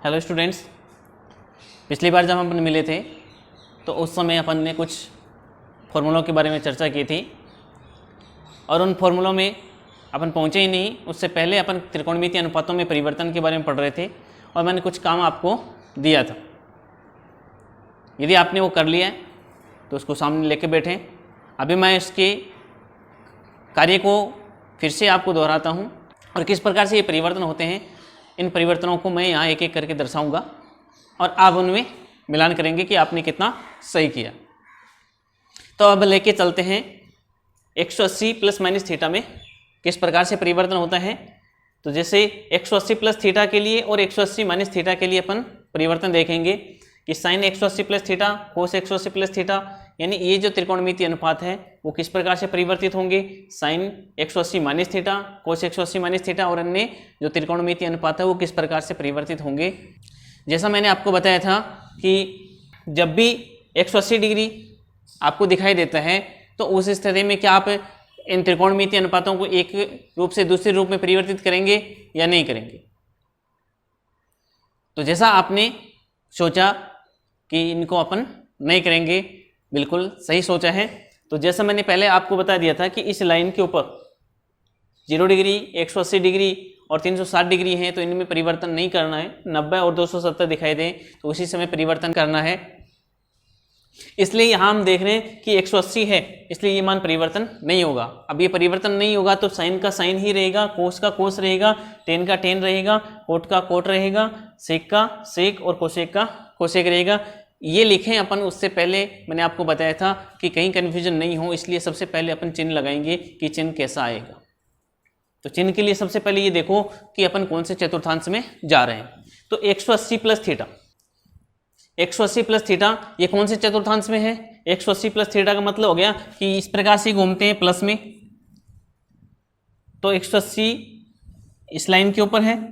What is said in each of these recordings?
Hello students, पिछली बार जब हम अपन मिले थे तो उस समय अपन ने कुछ फॉर्मूलों के बारे में चर्चा की थी और उन फॉर्मूलों में अपन पहुँचे ही नहीं। उससे पहले अपन त्रिकोणमितीय अनुपातों में परिवर्तन के बारे में पढ़ रहे थे और मैंने कुछ काम आपको दिया था। यदि आपने वो कर लिया है तो उसको सामने लेके बैठें। अभी मैं इसके कार्य को फिर से आपको दोहराता हूँ और किस प्रकार से ये परिवर्तन होते हैं, इन परिवर्तनों को मैं यहाँ एक एक करके दर्शाऊंगा और आप उनमें मिलान करेंगे कि आपने कितना सही किया। तो अब लेके चलते हैं 180 प्लस माइनस थीटा में किस प्रकार से परिवर्तन होता है। तो जैसे 180 प्लस थीटा के लिए और 180 माइनस थीटा के लिए अपन परिवर्तन देखेंगे कि sine 180 plus theta cos 180 plus theta, यानी ये जो त्रिकोणमितीय अनुपात है वो किस प्रकार से परिवर्तित होंगे, sine 180 minus theta cos 180 minus theta, और अन्य जो त्रिकोणमितीय अनुपात है वो किस प्रकार से परिवर्तित होंगे। जैसा मैंने आपको बताया था कि जब भी 180 डिग्री आपको दिखाई देता है तो उस स्थिति में क्या आप इन त्रिकोणमितीय अनुपातों को एक रूप से दूसरे रूप में परिवर्तित करेंगे या नहीं करेंगे। तो जैसा आपने सोचा कि इनको अपन नहीं करेंगे, बिल्कुल सही सोचा है। तो जैसा मैंने पहले आपको बता दिया था कि इस लाइन के ऊपर 0 डिग्री 180 डिग्री और 360 डिग्री है तो इनमें परिवर्तन नहीं करना है। 90 और 270 दिखाई दें तो उसी समय परिवर्तन करना है। इसलिए यहाँ हम देख रहे हैं कि 180 है, इसलिए ये मान परिवर्तन नहीं होगा। अब ये परिवर्तन नहीं होगा तो साइन का साइन ही रहेगा, कोस का कोस रहेगा, टेन का टेन रहेगा, कोट का कोट रहेगा, सेक का सेक और कोसेक का कोसेक रहेगा। ये लिखें अपन, उससे पहले मैंने आपको बताया था कि कहीं कन्फ्यूजन नहीं हो, इसलिए सबसे पहले अपन चिन्ह लगाएंगे कि चिन्ह कैसा आएगा। तो चिन्ह के लिए सबसे पहले ये देखो कि अपन कौन से चतुर्थांश में जा रहे हैं। तो 180 प्लस थीटा, 180 प्लस थीटा ये कौन से चतुर्थांश में है। 180 प्लस थीटा का मतलब हो गया कि इस प्रकार से घूमते हैं प्लस में, तो 180 इस लाइन के ऊपर है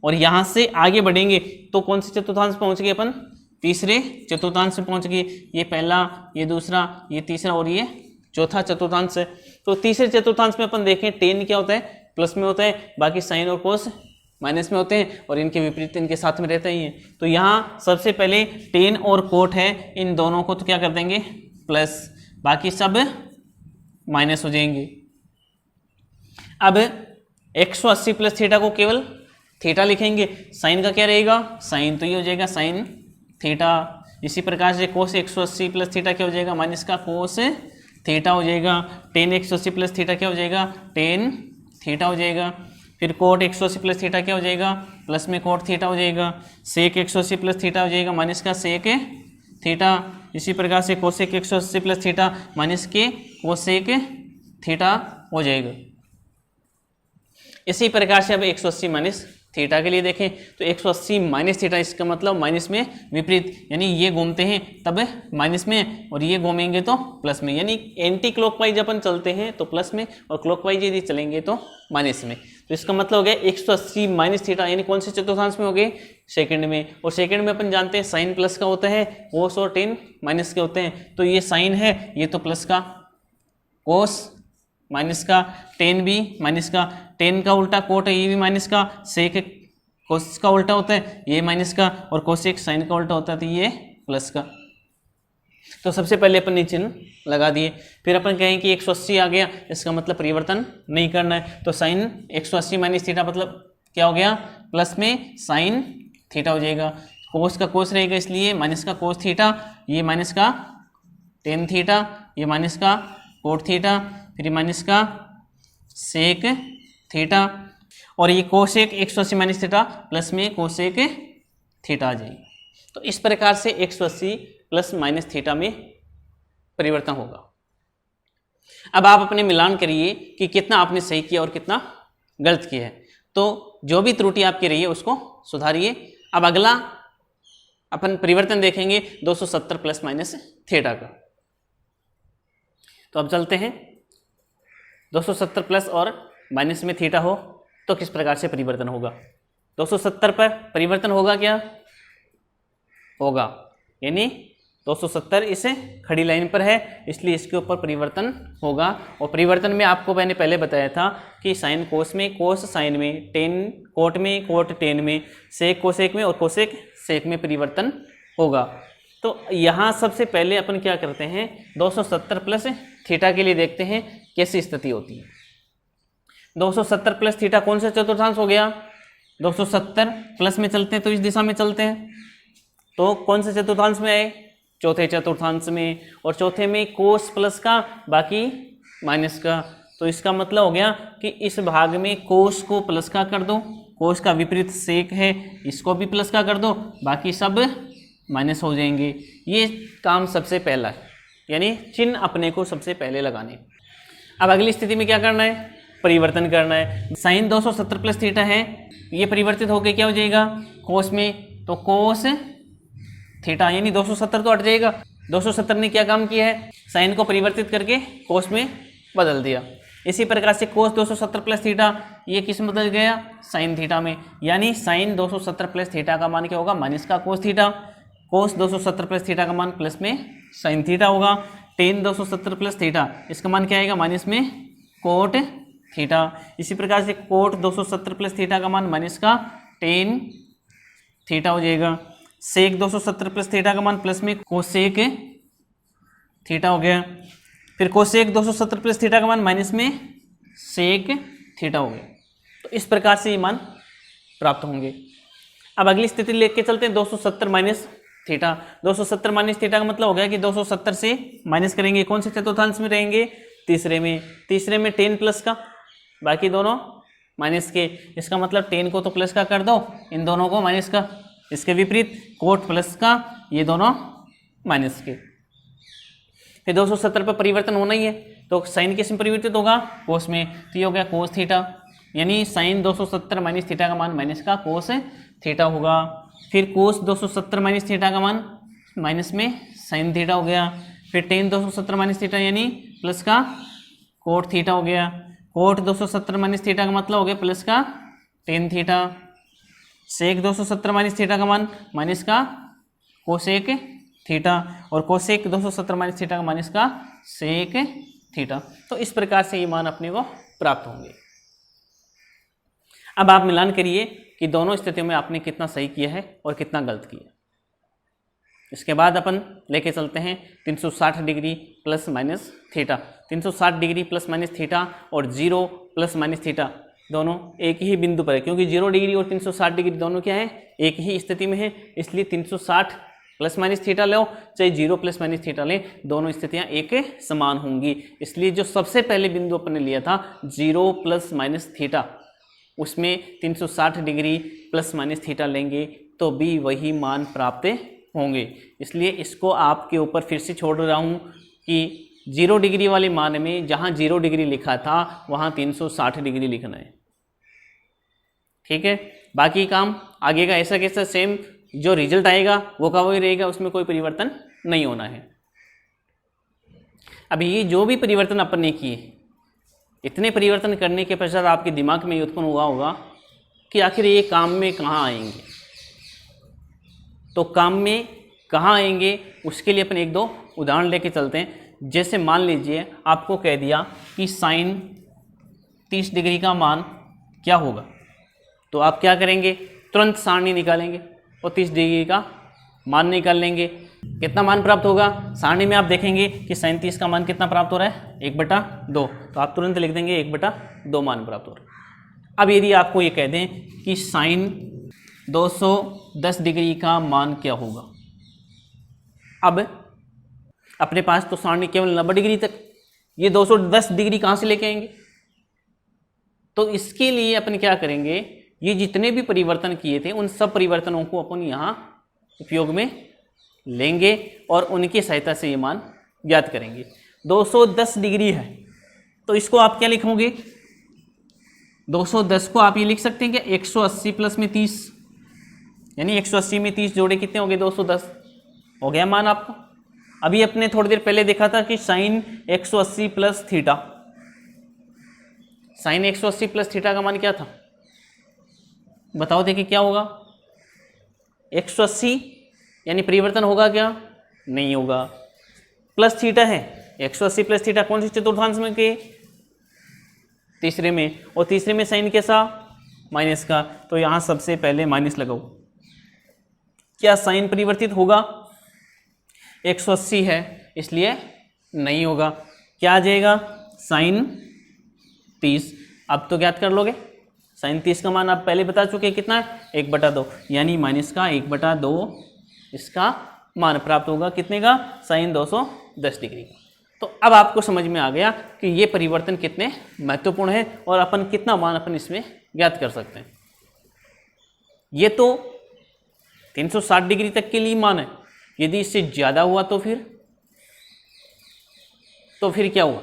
और यहां से आगे बढ़ेंगे तो कौन से चतुर्थांश पहुंच गए अपन, तीसरे चतुर्थांश में पहुंच गए। ये पहला, ये दूसरा, ये तीसरा और ये चौथा चतुर्थांश है। तो तीसरे चतुर्थांश में अपन देखें टेन क्या होता है, प्लस में होता है, बाकी साइन और कोस माइनस में होते हैं और इनके विपरीत इनके साथ में रहता ही है। तो यहाँ सबसे पहले टेन और कोट है, इन दोनों को तो क्या कर देंगे प्लस, बाकी सब माइनस हो जाएंगे। अब 180 प्लस थीटा को केवल थीटा लिखेंगे, साइन का क्या रहेगा, साइन तो ये हो जाएगा साइन थीटा। इसी प्रकार से कोस 180 प्लस थीटा क्या हो जाएगा, माइनस का कोस थीटा हो जाएगा। टेन 180 प्लस थीटा क्या हो जाएगा, टेन थीटा हो जाएगा। फिर कोट 180 प्लस थीटा क्या हो जाएगा, प्लस में कोट थीटा हो जाएगा। सेक 180 प्लस थीटा हो जाएगा, माइनस का सेक थीटा। इसी प्रकार से कोसेक 180 प्लस थीटा माइनस के कोसेक थीटा हो जाएगा। इसी प्रकार से अब 180 माइनस थीटा के लिए देखें तो 180 माइनस थीटा, इसका मतलब माइनस में विपरीत, यानी ये घूमते हैं तब माइनस में और ये घूमेंगे तो प्लस में, यानी एंटी क्लॉकवाइज अपन चलते हैं तो प्लस में और क्लॉकवाइज यदि चलेंगे तो माइनस में। तो इसका मतलब हो गया 180 माइनस थीटा, यानी कौन से चतुर्थांश में हो गए, सेकंड में। और सेकंड में अपन जानते हैं साइन प्लस का होता है, कोस और टेन माइनस के होते हैं। तो ये साइन है, ये तो प्लस का, कोस माइनस का, टेन भी माइनस का, टेन का उल्टा कोट है ये भी माइनस का, सेक कोस का उल्टा होता है ये माइनस का, और कोसेक साइन का उल्टा होता है तो ये प्लस का। तो सबसे पहले अपन ने चिन्ह लगा दिए। फिर अपन कहें कि 180 आ गया, इसका मतलब परिवर्तन नहीं करना है। तो साइन 180 माइनस थीटा मतलब क्या हो गया, प्लस में साइन थीटा हो जाएगा। कोस का कोस रहेगा इसलिए माइनस का कोस थीटा, ये माइनस का टेन थीटा, ये माइनस का कोट थीटा, फिर माइनस का सेक थीटा, और ये कोसेक 180 माइनस थीटा प्लस में कोसेक थीटा आ जाएगी। तो इस प्रकार से 180 प्लस माइनस थीटा में परिवर्तन होगा। अब आप अपने मिलान करिए कि कितना आपने सही किया और कितना गलत किया है। तो जो भी त्रुटि आपकी रही है उसको सुधारिए। अब अगला अपन परिवर्तन देखेंगे 270 प्लस माइनस थीटा का। तो अब चलते हैं, 270 प्लस और माइनस में थीटा हो तो किस प्रकार से परिवर्तन होगा। 270 पर परिवर्तन होगा क्या, होगा, यानी 270 इस खड़ी लाइन पर है, इसलिए इसके ऊपर परिवर्तन होगा। और परिवर्तन में आपको मैंने पहले बताया था कि साइन कोस में, कोस साइन में, टेन कोट में, कोट टेन में, सेक कोसेक में और कोसेक सेक में परिवर्तन होगा। तो यहाँ सबसे पहले अपन क्या करते हैं, 270 प्लस थीटा के लिए देखते हैं कैसी स्थिति होती है। 270 प्लस थीटा कौन सा चतुर्थांश हो गया, 270 प्लस में चलते हैं तो इस दिशा में चलते हैं, तो कौन से चतुर्थांश में आए, चौथे चतुर्थांश में, और चौथे में कोस प्लस का बाकी माइनस का। तो इसका मतलब हो गया कि इस भाग में कोस को प्लस का कर दो, कोस का विपरीत सेक है, इसको भी प्लस का कर दो, बाकी सब माइनस हो जाएंगे। ये काम सबसे पहला है, यानी चिन्ह अपने को सबसे पहले लगाने। अब अगली स्थिति में क्या करना है, परिवर्तन करना है। साइन 270 प्लस थीटा है, ये परिवर्तित होकर क्या हो जाएगा कोस में, तो कोस थीटा यानी 270 तो हट जाएगा। 270 ने क्या काम किया है, साइन को परिवर्तित करके कोस में बदल दिया। इसी प्रकार से कोस 270 प्लस थीटा ये किस में बदल गया, साइन थीटा में, यानी साइन 270 प्लस थीटा का मान क्या होगा, माइनस का कोस थीटा। कोस 270 प्लस थीटा का मान प्लस में साइन थीटा होगा। टेन 270 प्लस थीटा इसका मान क्या आएगा, माइनस में कोट थीटा। इसी प्रकार से कोट 270 प्लस थीटा का मान माइनस का टेन थीटा हो जाएगा। सेक 270 प्लस थीटा का मान प्लस में कोसेक थीटा हो गया। फिर कोसेक 270 प्लस थीटा का मान माइनस में सेक थीटा हो गया। तो इस प्रकार से ये मान प्राप्त होंगे। अब अगली स्थिति लेके चलते हैं 270 माइनस थीटा। 270 माइनस थीटा का मतलब हो गया कि 270 से माइनस करेंगे, कौन से चतुर्थांश में रहेंगे, तीसरे में। तीसरे में 10 प्लस का, बाकी दोनों माइनस के। इसका मतलब 10 को तो प्लस का कर दो, इन दोनों को माइनस का। इसके विपरीत कोट प्लस का, ये दोनों माइनस के। फिर 270 पर परिवर्तन होना ही है, तो साइन किस में परिवर्तित होगा, कोस में। तो ये हो गया कोस थीटा, यानी साइन 270 माइनस थीटा का मान माइनस का कोस थीटा होगा। फिर कोस 270 माइनस थीटा का मान माइनस में साइन थीटा हो गया। फिर टेन 270 माइनस थीटा यानी प्लस का कोट थीटा हो गया। कोट 270 माइनस थीटा का मतलब हो गया प्लस का टेन थीटा। सेक 270 माइनस थीटा का मान माइनस का कोसेक थीटा, और कोसेक 270 माइनस थीटा का माइनस का सेक थीटा। तो इस प्रकार से ये मान अपने को प्राप्त होंगे। अब आप मिलान करिए कि दोनों स्थितियों में आपने कितना सही किया है और कितना गलत किया। इसके बाद अपन लेके चलते हैं 360 degree plus minus theta. 360 degree plus minus theta और 0 प्लस माइनस थीटा दोनों एक ही बिंदु पर है, क्योंकि 0 डिग्री और 360 डिग्री दोनों क्या है, एक ही स्थिति में है। इसलिए 360 प्लस माइनस थीटा लो चाहे 0 प्लस माइनस थीटा लें, दोनों स्थितियां एक समान होंगी। इसलिए जो सबसे पहले बिंदु अपन ने लिया था 0 प्लस माइनस थीटा, उसमें 360 डिग्री प्लस माइनस थीटा लेंगे तो भी वही मान प्राप्त होंगे। इसलिए इसको आपके ऊपर फिर से छोड़ रहा हूँ कि 0 डिग्री वाले मान में जहाँ 0 डिग्री लिखा था वहाँ 360 डिग्री लिखना है, ठीक है। बाकी काम आगे का ऐसा कैसा सेम, जो रिजल्ट आएगा वो का वही रहेगा, उसमें कोई परिवर्तन नहीं होना है। अब ये जो भी परिवर्तन अपन ने किए, इतने परिवर्तन करने के पश्चात आपके दिमाग में उत्पन्न हुआ होगा कि आखिर ये काम में कहाँ आएंगे। तो काम में कहाँ आएंगे उसके लिए अपन एक दो उदाहरण लेके चलते हैं। जैसे मान लीजिए आपको कह दिया कि साइन 30 डिग्री का मान क्या होगा, तो आप क्या करेंगे, तुरंत सारणी निकालेंगे और 30 डिग्री का मान निकाल लेंगे। कितना मान प्राप्त होगा, सारणी में आप देखेंगे कि साइन 30 का मान कितना प्राप्त हो रहा है, 1/2, तो आप तुरंत लिख देंगे 1/2 मान प्राप्त हो रहा है। अब यदि आपको ये कह दें कि साइन 210 डिग्री का मान क्या होगा, अब अपने पास तो सारणी केवल 90 डिग्री तक, ये 210 डिग्री कहाँ से लेके आएंगे। तो इसके लिए अपन क्या करेंगे, ये जितने भी परिवर्तन किए थे उन सब परिवर्तनों को अपन यहाँ उपयोग में लेंगे और उनकी सहायता से ये मान ज्ञात करेंगे। 210 डिग्री है तो इसको आप क्या लिखोगे, 210 को आप ये लिख सकते हैं कि 180 प्लस में 30, यानी 180 में 30 जोड़े कितने हो गए, 210 हो गया मान आपका। अभी अपने थोड़ी देर पहले देखा था कि sine 180 plus theta, sine 180 plus theta का मान क्या था, बताओ देखिए क्या होगा। 180 यानी परिवर्तन होगा क्या, नहीं होगा। प्लस थीटा है, 180 प्लस थीटा कौन सी चतुर्थांश में के? तीसरे में, और तीसरे में साइन कैसा? माइनस का, तो यहाँ सबसे पहले माइनस लगाओ। क्या साइन परिवर्तित होगा? 180 है इसलिए नहीं होगा। क्या आ जाएगा? साइन 30। अब तो ज्ञात कर लोगे, साइन 30 का मान आप पहले बता चुके हैं कितना है? 1/2, यानी माइनस का 1/2 इसका मान प्राप्त होगा। कितने का? Sine 210 degree. तो अब आपको समझ में आ गया कि ये परिवर्तन कितने महत्वपूर्ण है और अपन कितना मान अपन इसमें ज्ञात कर सकते हैं। ये तो 360 डिग्री तक के लिए मान है। यदि इससे ज़्यादा हुआ तो फिर क्या हुआ?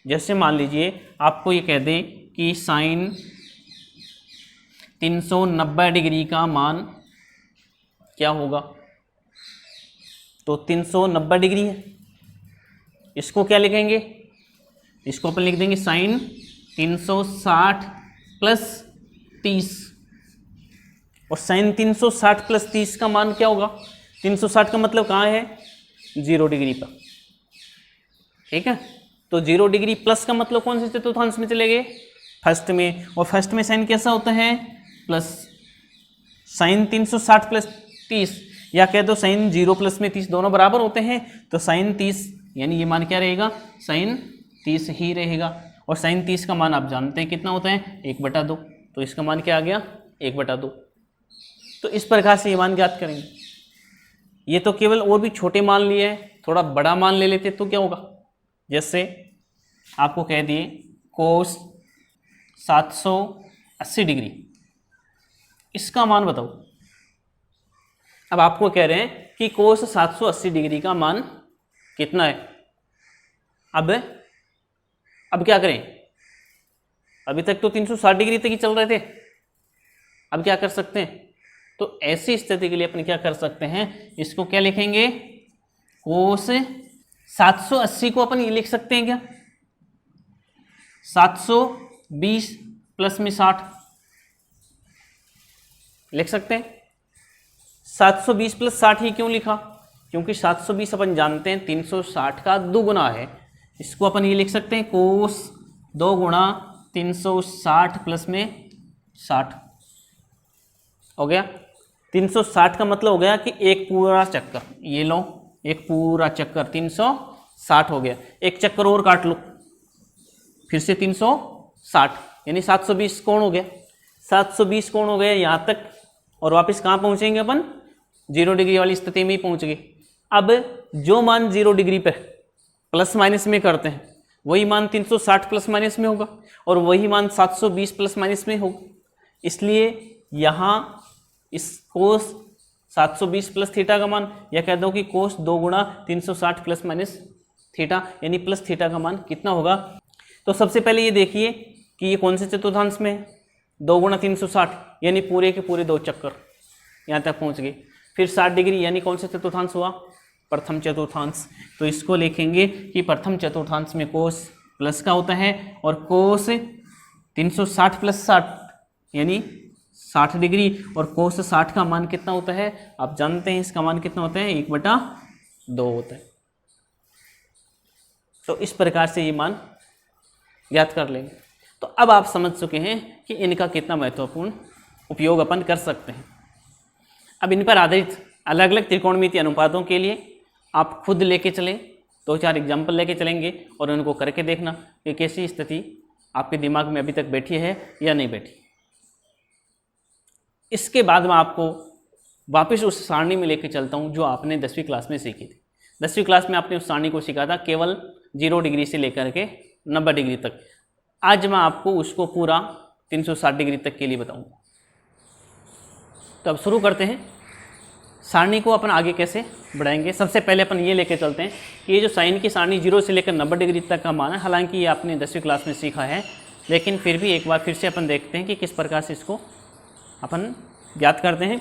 जैसे मान लीजिए आपको ये कह दें कि साइन 390 डिग्री का मान क्या होगा? तो 390 डिग्री है, इसको क्या लिखेंगे? इसको अपन लिख देंगे साइन 360 प्लस 30। और साइन 360 प्लस 30 का मान क्या होगा? 360 का मतलब कहाँ है? 0 डिग्री पर। ठीक है, तो 0 डिग्री प्लस का मतलब कौन से चतुर्थांश में चले गए? फर्स्ट में। और फर्स्ट में साइन कैसा होता है? प्लस। साइन 360 प्लस 30, या कह दो साइन 0 प्लस में 30 दोनों बराबर होते हैं, तो साइन 30 यानी ये मान क्या रहेगा? साइन 30 ही रहेगा। और साइन 30 का मान आप जानते हैं कितना होता है? 1/2। तो इसका मान क्या आ गया? 1/2। तो इस प्रकार से ये मान ज्ञात करेंगे। ये तो केवल और भी छोटे मान लिए हैं, थोड़ा बड़ा मान ले लेते तो क्या होगा? जैसे आपको कह दिए कोस 780 डिग्री, इसका मान बताओ। अब आपको कह रहे हैं कि कोस 780 डिग्री का मान कितना है? अब क्या करें? अभी तक तो 360 डिग्री तक ही चल रहे थे, अब क्या कर सकते हैं? तो ऐसी स्थिति के लिए अपन क्या कर सकते हैं? इसको क्या लिखेंगे? कोस 780 को अपन ये लिख सकते हैं क्या? 720 प्लस में 60 लिख सकते हैं। 720 प्लस 60 ही क्यों लिखा? क्योंकि 720 अपन जानते हैं 360 का दुगुना है। इसको अपन ये लिख सकते हैं कोस 2 गुणा 360 प्लस में 60 हो गया। 360 का मतलब हो गया कि एक पूरा चक्कर, ये लो एक पूरा चक्कर 360 हो गया। एक चक्कर और काट लो, फिर से 360, यानी 720 कोण हो गया। 720 कोण हो गया यहाँ तक, और वापस कहाँ पहुँचेंगे अपन? 0 डिग्री वाली स्थिति में ही पहुँच गए। अब जो मान 0 डिग्री पे प्लस माइनस में करते हैं वही मान 360 प्लस माइनस में होगा, और वही मान 720 प्लस माइनस में होगा। इसलिए यहाँ इस कोस 720 प्लस थीटा का मान, या कह दो कि कोस 2 गुणा 360 प्लस माइनस थीटा, यानी प्लस थीटा का मान कितना होगा? तो सबसे पहले ये देखिए कि ये कौन से चतुर्थांश में है? 2 गुणा 360 यानी पूरे के पूरे 2 चक्कर यहाँ तक पहुँच गए। फिर 60 डिग्री यानी कौन सा चतुर्थांश हुआ? प्रथम चतुर्थांश। तो इसको लिखेंगे कि प्रथम चतुर्थांश में कोस प्लस का होता है, और कोस 360 प्लस 60 यानी 60 डिग्री, और कोस 60 का मान कितना होता है? आप जानते हैं इसका मान कितना होता है? 1/2 होता है। तो इस प्रकार से ये मान ज्ञात कर लेंगे। तो अब आप समझ चुके हैं कि इनका कितना महत्वपूर्ण उपयोग अपन कर सकते हैं। अब इन पर आधारित अलग अलग त्रिकोणमितीय अनुपातों के लिए आप खुद लेके चलें, 2-4 एग्जाम्पल लेके चलेंगे और उनको करके देखना कि कैसी स्थिति आपके दिमाग में अभी तक बैठी है या नहीं बैठी। इसके बाद मैं आपको वापस उस सारणी में लेके चलता हूँ जो आपने 10वीं क्लास में सीखी थी। 10वीं क्लास में आपने उस सारणी को सीखा था केवल 0 डिग्री से लेकर के 90 डिग्री तक। आज मैं आपको उसको पूरा 360 डिग्री तक के लिए बताऊँगा। तो अब शुरू करते हैं। सारणी को अपन आगे कैसे बढ़ाएंगे? सबसे पहले अपन ये लेके चलते हैं कि ये जो साइन की सारणी 0 से लेकर 90 डिग्री तक का मान है, हालांकि ये आपने 10वीं क्लास में सीखा है, लेकिन फिर भी एक बार फिर से अपन देखते हैं कि किस प्रकार से इसको अपन ज्ञात करते हैं।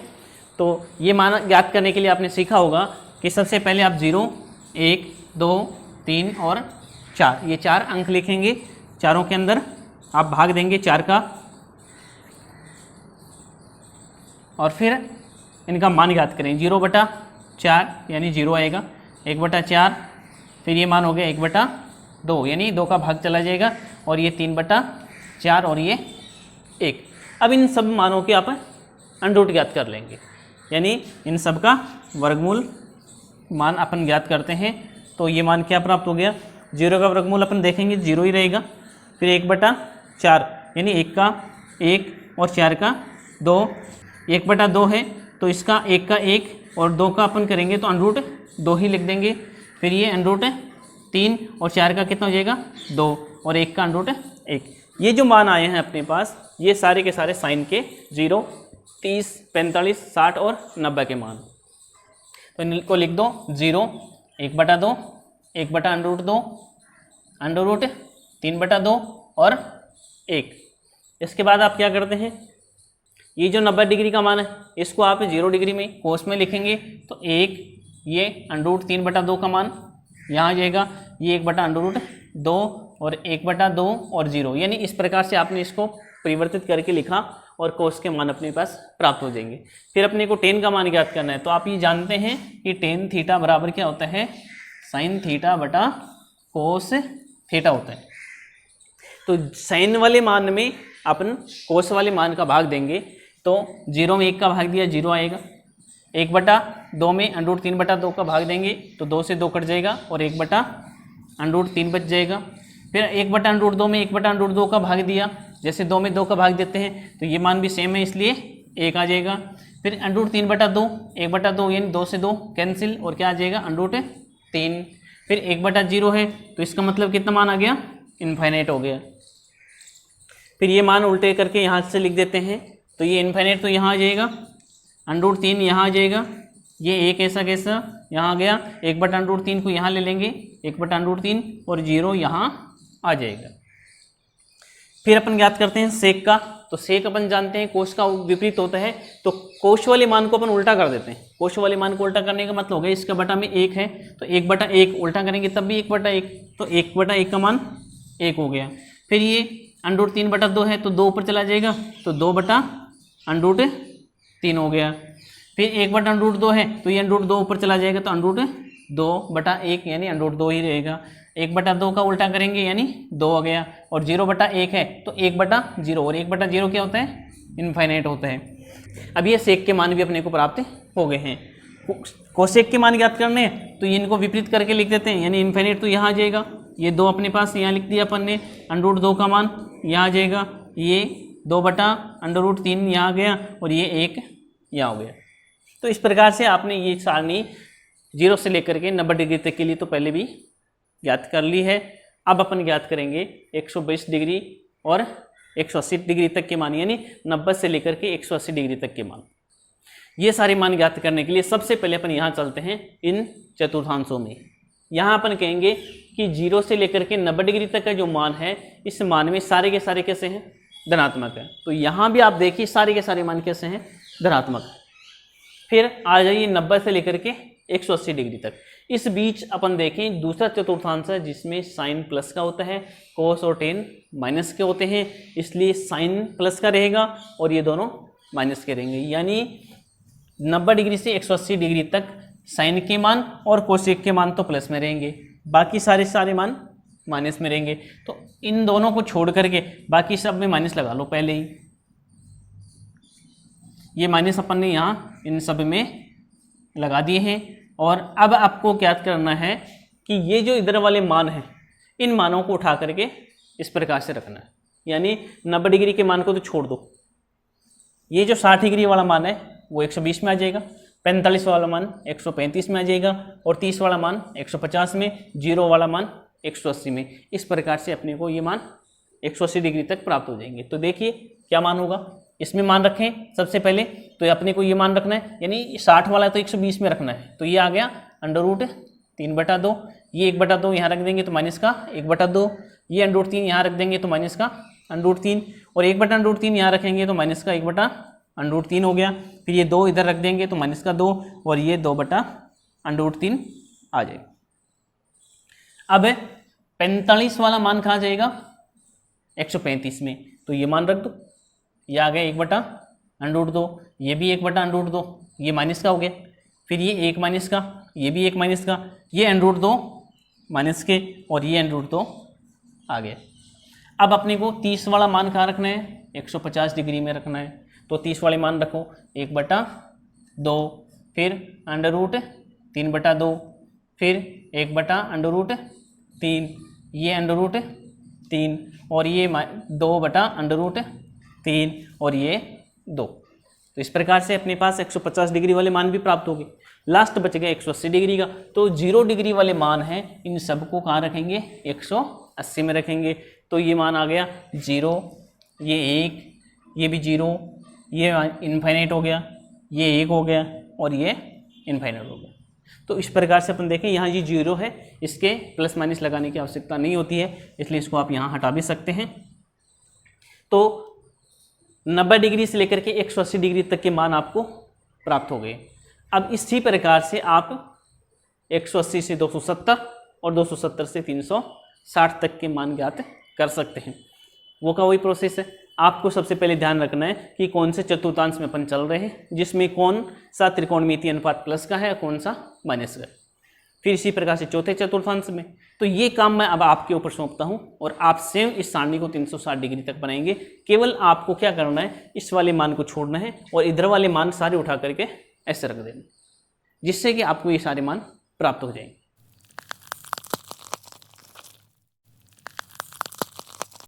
तो ये मान ज्ञात करने के लिए आपने सीखा होगा कि सबसे पहले आप 0, 1, 2, 3 और 4 ये 4 अंक लिखेंगे। चारों के अंदर आप भाग देंगे 4 का, और फिर इनका मान ज्ञात करें। 0/4 यानी 0 आएगा, 1/4, फिर ये मान हो गया 1/2, यानी 2 का भाग चला जाएगा, और ये 3/4 और ये 1। अब इन सब मानों के आप अंडर रूट ज्ञात कर लेंगे, यानी इन सब का वर्गमूल मान अपन ज्ञात करते हैं। तो ये मान क्या प्राप्त हो गया, 0 का वर्गमूल अपन देखेंगे 0 ही रहेगा, फिर 1/4 यानी 1 का 1 और 4 का 2, 1/2 है तो इसका 1 का 1 और 2 का अपन करेंगे तो अंडर रूट 2 ही लिख देंगे, फिर ये अंडर रूट 3 और 4 का कितना हो जाएगा 2 और 1 का अंडर रूट 1। ये जो मान आए हैं अपने पास ये सारे के सारे साइन के 0, 30, 45, 60 और 90 के मान। तो इनको लिख दो 0, 1/2, 1/√2, अंडर रूट 3/2 और 1। इसके बाद आप क्या करते हैं, ये जो 90 डिग्री का मान है इसको आप 0 डिग्री में कोस में लिखेंगे तो 1, ये अंडर रूट 3/2 का मान यहाँ आ जाएगा, ये 1/√2 और 1/2 और 0, यानी इस प्रकार से आपने इसको परिवर्तित करके लिखा और कोस के मान अपने पास प्राप्त हो जाएंगे। फिर अपने को टेन का मान ज्ञात करना है, तो आप ये जानते हैं कि टेन थीटा बराबर क्या होता है, साइन थीटा बटा कोस थीटा होता है। तो साइन वाले मान में अपन कोस वाले मान का भाग देंगे, तो 0 में 1 का भाग दिया 0 आएगा, 1/2 में अंडर रूट 3/2 का भाग देंगे तो 2 से 2 कट जाएगा और 1/√3 बच जाएगा। फिर 1/√2 में 1/√2 का भाग दिया, जैसे 2 में 2 का भाग देते हैं तो ये मान भी सेम है इसलिए 1 आ जाएगा। फिर अंडर रूट 3/2, 1/2 यानी 2 से 2 कैंसिल और क्या आ जाएगा अंडर रूट 3। फिर 1/0 है तो इसका मतलब कितना मान आ गया, इनफाइनाइट हो गया। फिर ये मान उल्टे करके यहाँ से लिख देते हैं, तो ये इनफाइनाइट तो यहाँ आ जाएगा, अंडर रूट 3 यहाँ आ जाएगा, ये एक ऐसा कैसा यहाँ आ गया, 1/√3 को यहाँ ले लेंगे 1/√3 और 0 यहाँ आ जाएगा। फिर अपन ज्ञात करते हैं सेक का, तो सेक अपन जानते हैं कोश का विपरीत होता है, तो कोश वाले मान को अपन उल्टा कर देते हैं। कोश वाले मान को उल्टा करने का मतलब हो गया इसका बटा में 1 है तो 1/1 उल्टा करेंगे तब भी 1/1, तो 1/1 का मान 1 हो गया। फिर ये अंडर रूट 3/2 है तो 2 ऊपर चला जाएगा तो 2/√3 हो गया। फिर 1/√2 है तो ये अंडर रूट 2 ऊपर चला जाएगा तो अंडर रूट 2/1 यानी अंडर रूट 2 ही रहेगा। 1/2 का उल्टा करेंगे यानी 2 आ गया, और 0/1 है तो 1/0, और 1/0 क्या होता है, इनफाइनाइट होता है। अब ये सेक के मान भी अपने को प्राप्त हो गए हैं। कोसेक के मान ज्ञात करने हैं तो ये इनको विपरीत करके लिख देते हैं, यानी इनफाइनाइट तो यहाँ आ जाएगा, ये 2 अपने पास यहाँ लिख दिया अपन ने, अंडर रूट 2 का मान यहाँ आ जाएगा, ये 2/√3 यहाँ आ गया और ये 1 यहाँ हो गया। तो इस प्रकार से आपने ये सारणी 0 से लेकर के 90 डिग्री तक के लिए तो पहले भी ज्ञात कर ली है। अब अपन ज्ञात करेंगे 120 डिग्री और 180 डिग्री तक के मान, यानी 90 से लेकर के 180 डिग्री तक के मान। ये सारे मान ज्ञात करने के लिए सबसे पहले अपन यहाँ चलते हैं इन चतुर्थांशों में। यहाँ अपन कहेंगे कि 0 से लेकर के 90 डिग्री तक का जो मान है, इस मान में सारे के सारे कैसे हैं, धनात्मक है। तो यहाँ भी आप देखिए सारे के सारे मान कैसे हैं, धनात्मक। फिर आ जाइए 90 से लेकर के 180 डिग्री तक। इस बीच अपन देखें दूसरा चतुर्थांश है जिसमें साइन प्लस का होता है, कोस और टेन माइनस के होते हैं, इसलिए साइन प्लस का रहेगा और ये दोनों माइनस के रहेंगे। यानी 90 डिग्री से 180 डिग्री तक साइन के मान और कोसेक के मान तो प्लस में रहेंगे, बाकी सारे मान माइनस में रहेंगे। तो इन दोनों को छोड़ करके बाकी सब में माइनस लगा लो पहले ही। ये माइनस अपन ने यहाँ इन सब में लगा दिए हैं। और अब आपको ज्ञात करना है कि ये जो इधर वाले मान हैं, इन मानों को उठा करके इस प्रकार से रखना है, यानी 90 डिग्री के मान को तो छोड़ दो। ये जो 60 डिग्री वाला मान है वो 120 में आ जाएगा, 45 वाला मान 135 में आ जाएगा और 30 वाला मान 150 में, 0 वाला मान 180 में। इस प्रकार से अपने को ये मान 180 डिग्री तक प्राप्त हो जाएंगे। तो देखिए क्या मान होगा, इसमें मान रखें सबसे पहले, तो अपने को ये मान रखना है, यानी 60 वाला तो 120 में रखना है, तो ये आ गया अंडर रूट 3/2, ये 1/2 यहाँ रख देंगे तो माइनस का 1/2, ये अंडर रूट 3 यहाँ रख देंगे तो माइनस का अंडर रूट 3, और 1/√3 यहाँ रखेंगे तो माइनस का 1/√3 हो गया। फिर ये 2 इधर रख देंगे तो माइनस का 2 और ये 2/√3 आ जाएगा। अब 45 वाला मान कहाँ जाएगा, 135 में, तो ये मान रख दो, ये आ गया 1/√2, ये भी 1/√2, ये माइनस का हो गया, फिर ये 1 माइनस का, ये भी 1 माइनस का, ये √2 माइनस के और ये √2 आ गया। अब अपने को 30 वाला मान कहाँ रखना है, 150 डिग्री में रखना है। तो 30 वाले मान रखो 1/2, फिर √3/2, फिर 1/√3, ये √3 और ये 2/√3 और ये 2। तो इस प्रकार से अपने पास 150 डिग्री वाले मान भी प्राप्त हो गए। लास्ट बच गया 180 डिग्री का। तो 0 डिग्री वाले मान हैं, इन सबको कहाँ रखेंगे, 180 में रखेंगे। तो ये मान आ गया 0, ये 1, ये भी 0, ये इनफाइनाइट हो गया, ये 1 हो गया और ये इनफाइनाइट हो गया। तो इस प्रकार से अपन देखें यहाँ ये 0 है, इसके प्लस माइनस लगाने की आवश्यकता नहीं होती है, इसलिए इसको आप यहाँ हटा भी सकते हैं। तो 90 डिग्री से लेकर के 180 डिग्री तक के मान आपको प्राप्त हो गए। अब इसी प्रकार से आप 180 से 270 और 270 से 360 तक के मान ज्ञात कर सकते हैं। वो का वही प्रोसेस है। आपको सबसे पहले ध्यान रखना है कि कौन से चतुर्थांश में अपन चल रहे हैं, जिसमें कौन सा त्रिकोणमितीय अनुपात प्लस का है, कौन सा माइनस का है। फिर इसी प्रकार से चौथे चतुर्थांश में। तो ये काम मैं अब आपके ऊपर सौंपता हूँ और आप सेम इस सारणी को 360 डिग्री तक बनाएंगे। केवल आपको क्या करना है, इस वाले मान को छोड़ना है और इधर वाले मान सारे उठा करके ऐसे रख देना, जिससे कि आपको ये सारे मान प्राप्त हो जाएंगे।